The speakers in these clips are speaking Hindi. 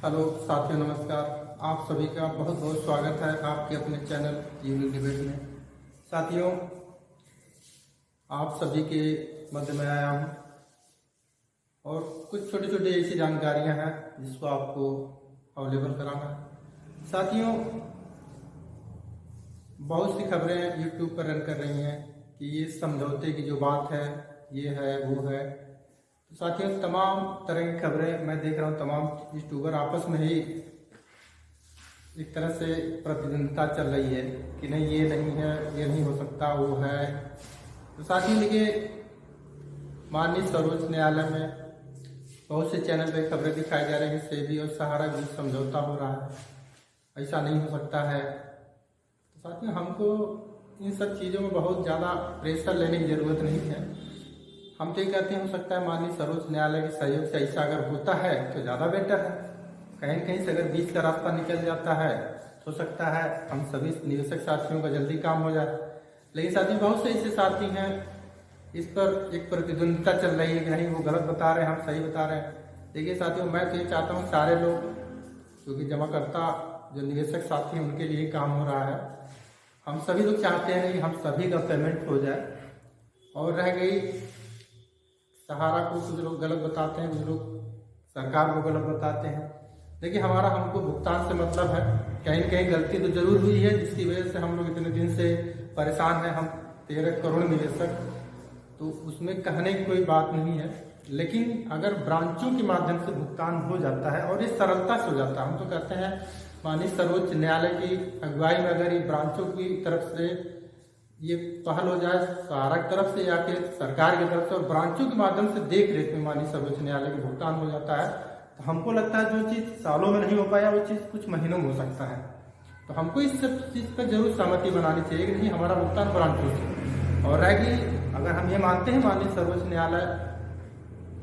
हेलो साथियों, नमस्कार। आप सभी का बहुत बहुत स्वागत है आपके अपने चैनल यूनिक डिबेट में। साथियों, आप सभी के मध्य में आया हूँ और कुछ छोटी छोटी ऐसी जानकारियाँ हैं जिसको आपको अवेलेबल कराना है। साथियों, बहुत सी खबरें यूट्यूब पर रन कर रही हैं कि ये समझौते की जो बात है ये है वो है। तो साथियों, तमाम तरह की खबरें मैं देख रहा हूँ। तमाम यूट्यूबर आपस में ही एक तरह से प्रतिद्वंदिता चल रही है कि नहीं, ये नहीं है, ये नहीं हो सकता, वो है। तो साथियों, देखिए, माननीय सर्वोच्च न्यायालय में बहुत से चैनल पे खबरें दिखाई जा रही है कि सेबी और सहारा के बीच समझौता हो रहा है, ऐसा नहीं हो सकता है। तो साथियों, हमको इन सब चीज़ों में बहुत ज़्यादा प्रेशर लेने की ज़रूरत नहीं है। हम तो ये कहते हैं, हो सकता है माननीय सर्वोच्च न्यायालय के सहयोग से ऐसा अगर होता है तो ज़्यादा बेटर है। कहीं कहीं से अगर बीच का रास्ता निकल जाता है तो हो सकता है हम सभी निवेशक साथियों का जल्दी काम हो जाए। लेकिन साथियों, बहुत से ऐसे साथी हैं, इस पर एक प्रतिद्वंदिता चल रही है कि नहीं, वो गलत बता रहे हैं, हम सही बता रहे हैं। देखिए साथियों, मैं तो ये चाहता हूँ सारे लोग, क्योंकि जमाकर्ता जो निवेशक साथी हैं उनके लिए काम हो रहा है। हम सभी लोग चाहते हैं कि हम सभी का पेमेंट हो जाए। और रह गई सहारा को, कुछ लोग गलत बताते हैं, कुछ लोग सरकार को गलत बताते हैं। देखिए, हमको भुगतान से मतलब है। कहीं न कहीं गलती तो जरूर हुई है जिसकी वजह से हम लोग इतने दिन से परेशान हैं। हम 13 करोड़ निवेशक, तो उसमें कहने की कोई बात नहीं है। लेकिन अगर ब्रांचों के माध्यम से भुगतान हो जाता है और ये सरलता से हो जाता है, हम तो कहते हैं माननीय सर्वोच्च न्यायालय की अगुवाई में अगर ये ब्रांचों की तरफ से ये पहल हो जाए, सहारा की तरफ से या फिर सरकार की तरफ से, और ब्रांचों के माध्यम से देख रेख में माननीय सर्वोच्च न्यायालय का भुगतान हो जाता है, तो हमको लगता है जो चीज़ सालों में नहीं हो पाया वो चीज़ कुछ महीनों में हो सकता है। तो हमको इस सब चीज़ पर जरूर सहमति बनानी चाहिए कि नहीं, हमारा भुगतान ब्रांचों से। और रहेगी, अगर हम ये मानते हैं माननीय सर्वोच्च न्यायालय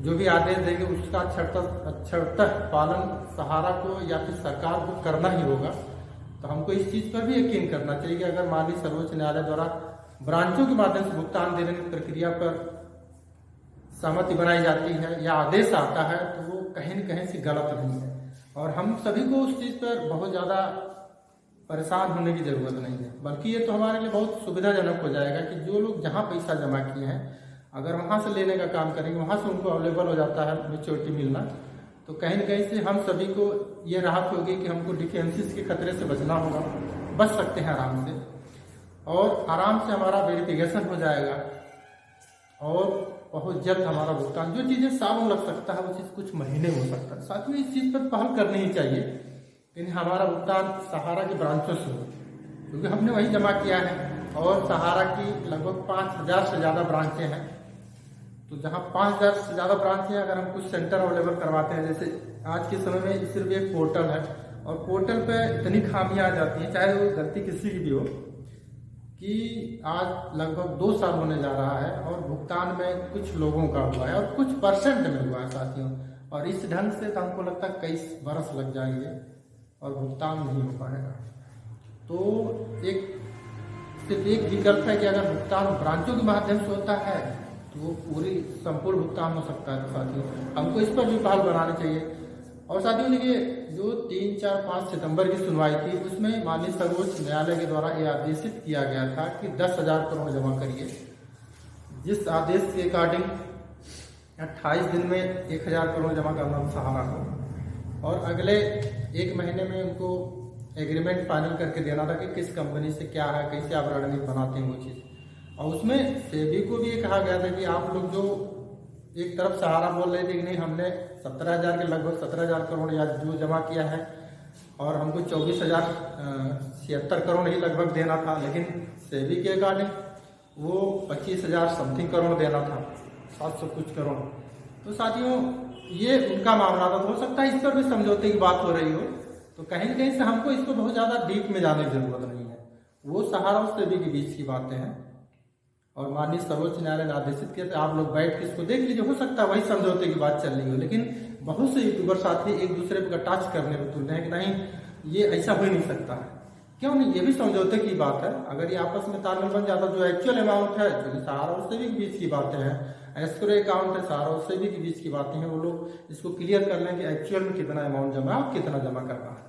जो भी आदेश देंगे उसका अक्षरतः पालन सहारा को या फिर सरकार को करना ही होगा, तो हमको इस चीज़ पर भी यकीन करना चाहिए कि अगर माननीय सर्वोच्च न्यायालय द्वारा ब्रांचों के माध्यम से भुगतान देने की प्रक्रिया पर सहमति बनाई जाती है या आदेश आता है तो वो कहीं न कहीं से गलत नहीं है। और हम सभी को उस चीज़ पर बहुत ज़्यादा परेशान होने की ज़रूरत नहीं है, बल्कि ये तो हमारे लिए बहुत सुविधाजनक हो जाएगा कि जो लोग जहाँ पैसा जमा किए हैं अगर वहाँ से लेने का काम करेंगे, वहाँ से उनको अवेलेबल हो जाता है मेच्योरिटी मिलना, तो कहीं न कहीं से हम सभी को ये राहत होगी कि हमको डिफेंसिस के खतरे से बचना होगा, बच सकते हैं आराम से, और आराम से हमारा वेरिफिकेशन हो जाएगा और बहुत जल्द हमारा भुगतान, जो चीज़ें सालों लग सकता है वो चीज़ कुछ महीने हो सकता है। साथ में इस चीज़ पर पहल करनी ही चाहिए कि हमारा भुगतान सहारा की ब्रांचों से हो, क्योंकि हमने वही जमा किया है और सहारा की लगभग 5000 से ज़्यादा ब्रांचें हैं। तो जहाँ 5000 से ज़्यादा ब्रांच है, अगर हम कुछ सेंटर अवेलेबल करवाते हैं, जैसे आज के समय में सिर्फ एक पोर्टल है और पोर्टल पे इतनी खामियां आ जाती हैं, चाहे वो गलती किसी की भी हो, कि आज लगभग 2 साल होने जा रहा है और भुगतान में कुछ लोगों का हुआ है और कुछ परसेंट में हुआ है साथियों। और इस ढंग से तो हमको लगता है कई बरस लग जाएंगे और भुगतान नहीं हो पाएगा। तो सिर्फ एक विकल्प है कि अगर भुगतान ब्रांचों के माध्यम से होता है तो वो पूरी संपूर्ण भुगतान हो सकता है। तो साथियों, हमको इस पर भी पहल बनानी चाहिए। और साथियों, देखिए, जो 3, 4, 5 सितंबर की सुनवाई थी उसमें माननीय सर्वोच्च न्यायालय के द्वारा यह आदेशित किया गया था कि 10,000 करोड़ जमा करिए, जिस आदेश के अकॉर्डिंग 28 दिन में 1,000 करोड़ जमा करना था सहारा को, और अगले 1 महीने में उनको एग्रीमेंट फाइनल करके देना था कि किस कंपनी से क्या है, कैसे आप रणनीति बनाते हैं वो चीज़। और उसमें सेबी को भी ये कहा गया था कि आप लोग जो एक तरफ सहारा बोल रहे थे कि नहीं, हमने 17,000 के लगभग 17,000 करोड़ या जो जमा किया है और हमको 24,076 करोड़ ही लगभग देना था, लेकिन सेबी के अकॉर्डिंग वो 25,000 समथिंग करोड़ देना था, 700 कुछ करोड़। तो साथियों, ये उनका मामला था, तो हो सकता है इस पर भी समझौते की बात हो रही हो। तो कहीं न कहीं से हमको इसको बहुत ज़्यादा डीप में जाने की जरूरत नहीं है, वो सहारा और सेबी के बीच की बातें हैं और माननीय सर्वोच्च न्यायालय ने आदेशित किया था। आप लोग बैठ के इसको देख लीजिए, हो सकता है वही समझौते की बात चल रही हो। लेकिन बहुत से यूट्यूबर साथी एक दूसरे पर टच करने पर तुल रहे हैं कि नहीं, ये ऐसा हो ही नहीं सकता है। क्यों नहीं, ये भी समझौते की बात है। अगर ये आपस में तालमेल बन जाता, जो एक्चुअल अमाउंट है, जो सहारा और सेबी के बीच की बातें हैं, एस्क्रो अकाउंट है सारा, उससे भी के बीच की बातें हैं, वो लोग इसको क्लियर कर लें कि एक्चुअल में कितना अमाउंट जमा है और कितना जमा करना है।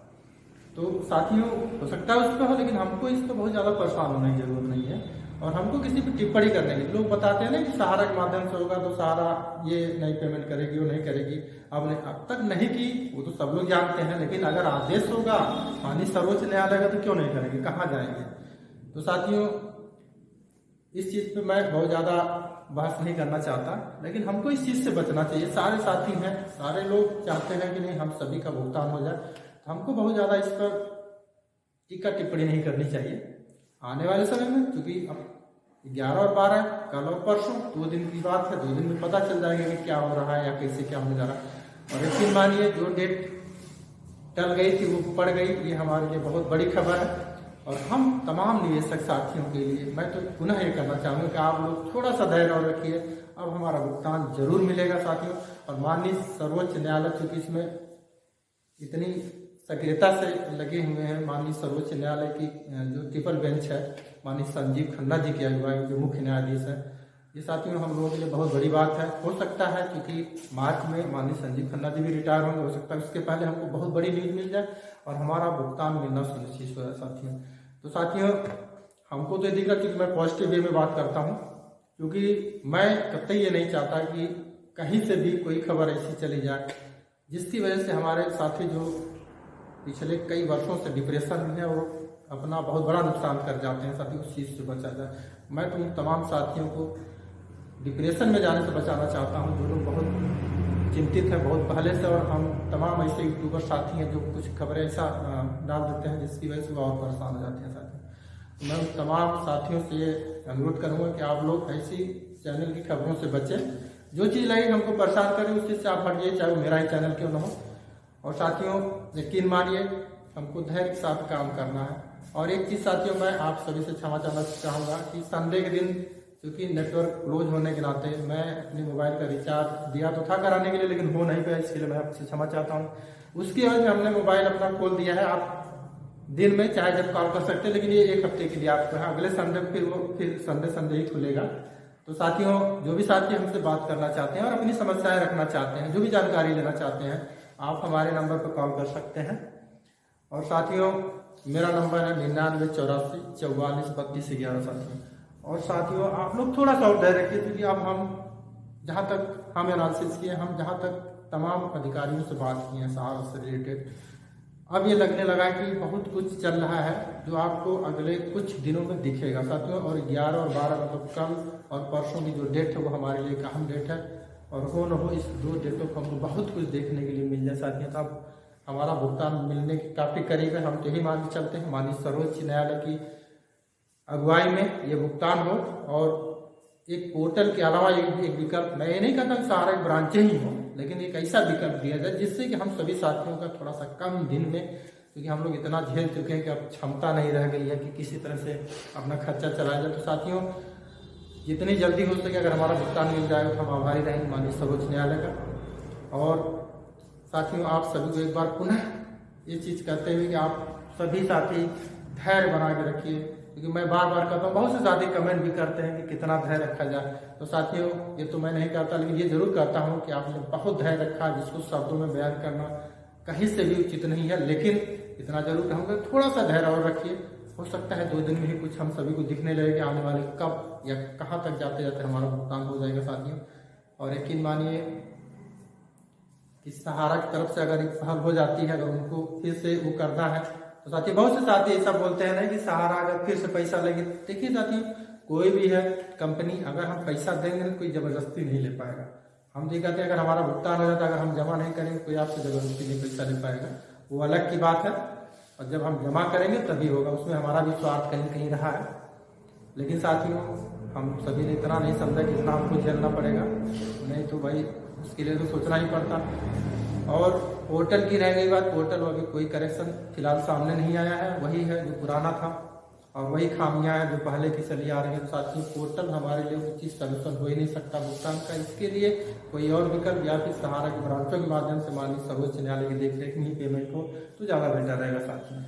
तो साथियों हो सकता है उस पर हो, लेकिन हमको इस पर बहुत ज़्यादा परेशान होने की जरूरत नहीं है। और हमको किसी पर टिप्पणी करने की, लोग बताते हैं ना कि सहारा के माध्यम से होगा तो सहारा ये नहीं पेमेंट करेगी, वो नहीं करेगी। अब तक नहीं की, वो तो सब लोग जानते हैं, लेकिन अगर आदेश होगा माननीय सर्वोच्च न्यायालय का तो क्यों नहीं करेंगे, कहाँ जाएंगे। तो साथियों इस चीज़ पे मैं बहुत ज़्यादा बहस नहीं करना चाहता, लेकिन हमको इस चीज़ से बचना चाहिए। सारे साथी हैं, सारे लोग चाहते हैं कि नहीं हम सभी का भुगतान हो जाए, तो हमको बहुत ज़्यादा इस पर टीका टिप्पणी नहीं करनी चाहिए। आने वाले समय में क्योंकि अब 11 और 12 कल और परसों 2 दिन की बात है, 2 दिन में पता चल जाएगा कि क्या हो रहा है या कैसे क्या होने जा रहा है। और यकीन मानिए जो डेट टल गई थी वो पड़ गई, ये हमारे लिए बहुत बड़ी खबर है। और हम तमाम निवेशक साथियों के लिए मैं तो पुनः ये करना चाहूँगा कि आप लोग थोड़ा सा धैर्य और रखिए, अब हमारा भुगतान जरूर मिलेगा साथियों। और माननीय सर्वोच्च न्यायालय चूंकि इसमें इतनी सक्रियता से लगे हुए हैं, माननीय सर्वोच्च न्यायालय की जो ट्रिपल बेंच है माननीय संजीव खन्ना जी की अगुवाई जो मुख्य न्यायाधीश है, ये साथियों हम लोगों के लिए बहुत बड़ी बात है। हो सकता है क्योंकि मार्च में माननीय संजीव खन्ना जी भी रिटायर होंगे, हो सकता है उसके पहले हमको बहुत बड़ी न्यूज मिल जाए और हमारा भुगतान मिलना सुनिश्चित हो जाए साथियों। तो साथियों हमको तो ये दिख रहा है, क्योंकि मैं पॉजिटिव वे में बात करता हूँ, क्योंकि मैं कतई ये नहीं चाहता कि कहीं से भी कोई खबर ऐसी चली जाए जिसकी वजह से हमारे साथी जो पिछले कई वर्षों से डिप्रेशन में है वो अपना बहुत बड़ा नुकसान कर जाते हैं साथियों, उस चीज़ से बचा जाए। मैं तो तमाम साथियों को डिप्रेशन में जाने से बचाना चाहता हूँ जो लोग बहुत चिंतित हैं बहुत पहले से, और हम तमाम ऐसे यूट्यूबर साथी हैं जो कुछ खबरें ऐसा डाल देते हैं जिसकी वजह से वो और परेशान हो जाते हैं साथियों। तो मैं तमाम साथियों से ये अनुरोध करूँगा कि आप लोग ऐसी चैनल की खबरों से बचें, जो चीज़ लगे हमको परेशान करे उस चीज़ से आप हटिए, चाहे वो मेरा ही चैनल क्यों ना हो। और साथियों यकीन मानिए हमको धैर्य के साथ काम करना है। और एक चीज़ साथियों मैं आप सभी से क्षमा चाहना चाहूँगा कि संडे के दिन क्योंकि नेटवर्क क्लोज होने के नाते मैं अपने मोबाइल का रिचार्ज दिया तो था कराने के लिए, लेकिन हो नहीं पाया, इसके लिए मैं आपसे क्षमा चाहता हूँ। उसकी वजह से हमने मोबाइल अपना खोल दिया है, आप दिन में चाहे जब कॉल कर सकते हैं, लेकिन ये 1 हफ्ते के लिए आपको है, अगले संडे फिर संडे ही खुलेगा। तो साथियों जो भी साथी हमसे बात करना चाहते हैं और अपनी समस्याएं रखना चाहते हैं, जो भी जानकारी लेना चाहते हैं, आप हमारे नंबर पर कॉल कर सकते हैं। और साथियों मेरा नंबर है 9984 44 32 11 साथियों। और साथियों आप लोग थोड़ा सा और धैर्य रखिए, क्योंकि अब हम जहाँ तक हम एनालिसिस किए, हम जहाँ तक तमाम अधिकारियों से बात की है सहारा से रिलेटेड, अब ये लगने लगा कि बहुत कुछ चल रहा है जो आपको अगले कुछ दिनों में दिखेगा साथियों। और 11 और 12 मतलब कल और परसों की जो डेट है वो हमारे लिए एक अहम डेट है, और हो न हो इस 2 डेटों को हमको बहुत कुछ देखने के लिए मिल जाए साथियों। तो अब हमारा भुगतान मिलने के काफ़ी करीब है, हम तो यही मान के चलते हैं माननीय सर्वोच्च न्यायालय की अगुवाई में ये भुगतान हो। और एक पोर्टल के अलावा एक विकल्प, मैं ये नहीं कहता कि सारा एक ब्रांचें ही हो, लेकिन एक ऐसा विकल्प दिया जाए जिससे कि हम सभी साथियों का थोड़ा सा कम दिन में, क्योंकि हम लोग इतना झेल चुके हैं कि अब क्षमता नहीं रह गई है कि किसी तरह से अपना खर्चा चलाया जाए। तो साथियों जितनी जल्दी हो सके अगर हमारा भुगतान मिल जाए तो हम आभारी रहेंगे माननीय सर्वोच्च न्यायालय का। और साथियों आप सभी को एक बार पुनः ये चीज़ कहते हुए कि आप सभी साथी धैर्य बना के रखिए, क्योंकि मैं बार बार कहता हूँ, बहुत से साथी कमेंट भी करते हैं कि कितना धैर्य रखा जाए। तो साथियों ये तो मैं नहीं करता, लेकिन ये जरूर कहता हूँ कि आपने बहुत धैर्य रखा, जिसको शब्दों में बयान करना कहीं से भी उचित नहीं है, लेकिन इतना जरूर कहूँगा थोड़ा सा धैर्य और रखिए। हो सकता है 2 दिन में ही कुछ हम सभी को दिखने लगेगा, आने वाले कब या कहाँ तक जाते जाते हमारा भुगतान हो जाएगा साथियों। और यकीन मानिए कि सहारा की तरफ से अगर एक पहल हो जाती है, अगर उनको फिर से वो करना है, तो साथी बहुत से साथी ऐसा बोलते हैं ना कि सहारा अगर फिर से पैसा लेगी। देखिए साथी कोई भी है कंपनी, अगर हम पैसा देंगे तो कोई जबरदस्ती नहीं ले पाएगा। हम ये कहते हैं अगर हमारा भुगतान हो जाता है, अगर हम जमा नहीं करेंगे कोई आपसे जबरदस्ती नहीं पैसा ले पाएगा, वो अलग की बात है। और जब हम जमा करेंगे तभी होगा, उसमें हमारा भी स्वार्थ कहीं कहीं रहा है। लेकिन साथियों हम सभी ने इतना नहीं समझा कि इतना हमको झेलना पड़ेगा, नहीं तो भाई उसके लिए तो सोचना ही पड़ता। और पोर्टल की रह गई बात, पोर्टल में अभी कोई करेक्शन फिलहाल सामने नहीं आया है, वही है जो पुराना था और वही खामियां हैं जो पहले की चली आ रही है। तो साथियों पोर्टल हमारे लिए उचित सलूशन हो ही नहीं सकता भुगतान का, इसके लिए कोई और विकल्प या फिर सहारा की ब्रांचों के माध्यम से माननीय सर्वोच्च न्यायालय की देखरेख में ही पेमेंट हो तो ज़्यादा बेटर रहेगा साथियों।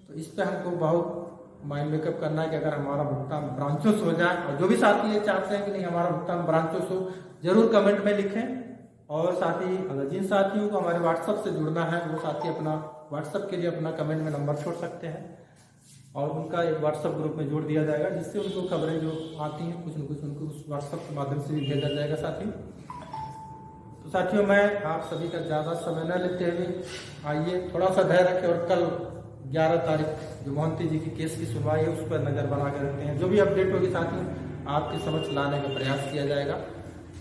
तो इस पर हमको बहुत माइंड मेकअप करना है कि अगर हमारा भुगतान ब्रांचोस हो जाए, और जो भी साथी ये चाहते हैं कि नहीं हमारा भुगतान ब्रांचोस हो, जरूर कमेंट में लिखें। और साथ ही अगर जिन साथियों को हमारे व्हाट्सएप से जुड़ना है वो साथी अपना व्हाट्सएप के लिए अपना कमेंट में नंबर छोड़ सकते हैं और उनका एक व्हाट्सएप ग्रुप में जोड़ दिया जाएगा, जिससे उनको खबरें जो आती हैं कुछ न कुछ उनको उस व्हाट्सएप के माध्यम से भी भेजा जाएगा साथी। तो साथियों मैं आप सभी का ज़्यादा समय न लेते हुए आइए थोड़ा सा धैर्य रखें और कल 11 तारीख जो मोहंती जी की केस की सुनवाई है उस पर नज़र बना कर रखते हैं। जो भी अपडेट होगी साथियों आपके समक्ष लाने का प्रयास किया जाएगा।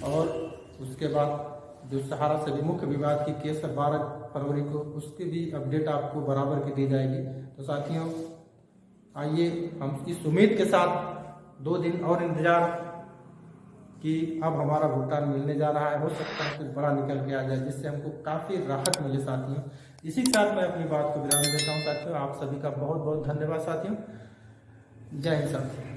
और उसके बाद जो सहारा से मुख्य विवाद की केस है 12 फरवरी को, उसकी भी अपडेट आपको बराबर की दी जाएगी। तो साथियों आइए हम इस उम्मीद के साथ 2 दिन और इंतजार कि अब हमारा भुगतान मिलने जा रहा है, हो सकता है कुछ बड़ा निकल के आ जाए जिससे हमको काफ़ी राहत मिले साथियों। इसी के साथ मैं अपनी बात को विराम देता हूँ साथियों। आप सभी का बहुत बहुत धन्यवाद साथियों। जय हिंद साथियों।